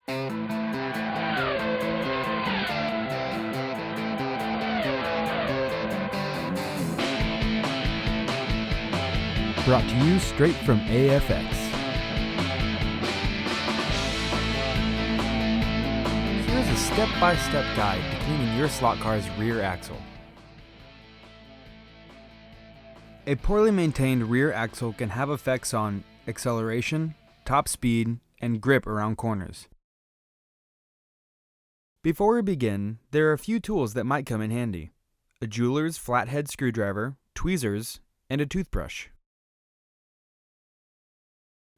Brought to you straight from AFX. Here's a step-by-step guide to cleaning your slot car's rear axle. A poorly maintained rear axle can have effects on acceleration, top speed, and grip around corners. Before we begin, there are a few tools that might come in handy: a jeweler's flathead screwdriver, tweezers, and a toothbrush.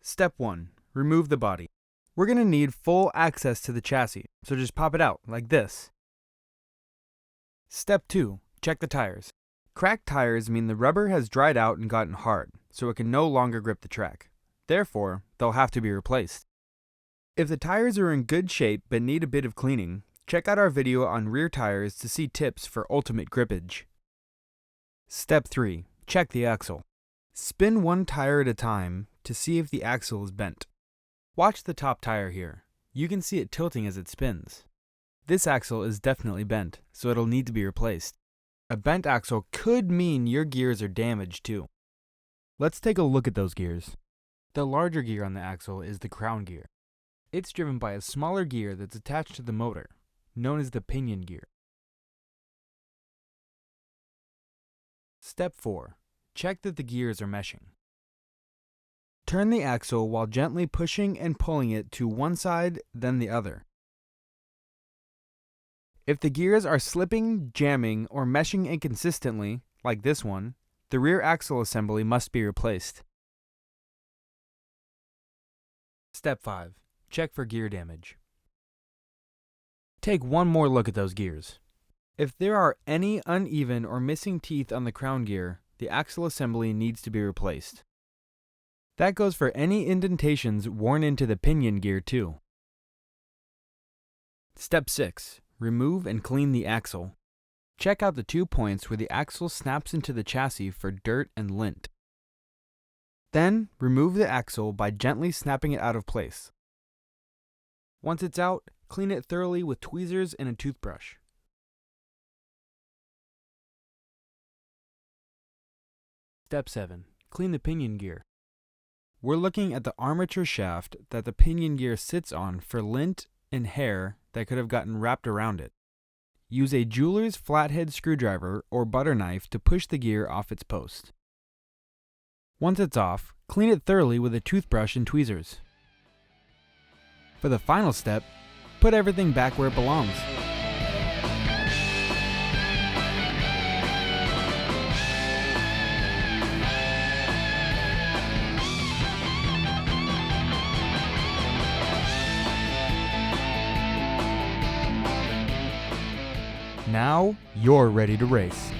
Step 1. Remove the body. We're going to need full access to the chassis, so just pop it out, like this. Step 2. Check the tires. Cracked tires mean the rubber has dried out and gotten hard, so it can no longer grip the track. Therefore, they'll have to be replaced. If the tires are in good shape but need a bit of cleaning, check out our video on rear tires to see tips for ultimate grippage. Step 3. Check the axle. Spin one tire at a time to see if the axle is bent. Watch the top tire here. You can see it tilting as it spins. This axle is definitely bent, so it'll need to be replaced. A bent axle could mean your gears are damaged too. Let's take a look at those gears. The larger gear on the axle is the crown gear. It's driven by a smaller gear that's attached to the motor, known as the pinion gear. Step 4. Check that the gears are meshing. Turn the axle while gently pushing and pulling it to one side, then the other. If the gears are slipping, jamming, or meshing inconsistently, like this one, the rear axle assembly must be replaced. Step 5. Check for gear damage. Take one more look at those gears. If there are any uneven or missing teeth on the crown gear, the axle assembly needs to be replaced. That goes for any indentations worn into the pinion gear too. Step 6. Remove and clean the axle. Check out the 2 points where the axle snaps into the chassis for dirt and lint. Then, remove the axle by gently snapping it out of place. Once it's out, clean it thoroughly with tweezers and a toothbrush. Step 7. Clean the pinion gear. We're looking at the armature shaft that the pinion gear sits on for lint and hair that could have gotten wrapped around it. Use a jeweler's flathead screwdriver or butter knife to push the gear off its post. Once it's off, clean it thoroughly with a toothbrush and tweezers. For the final step, put everything back where it belongs. Now, you're ready to race.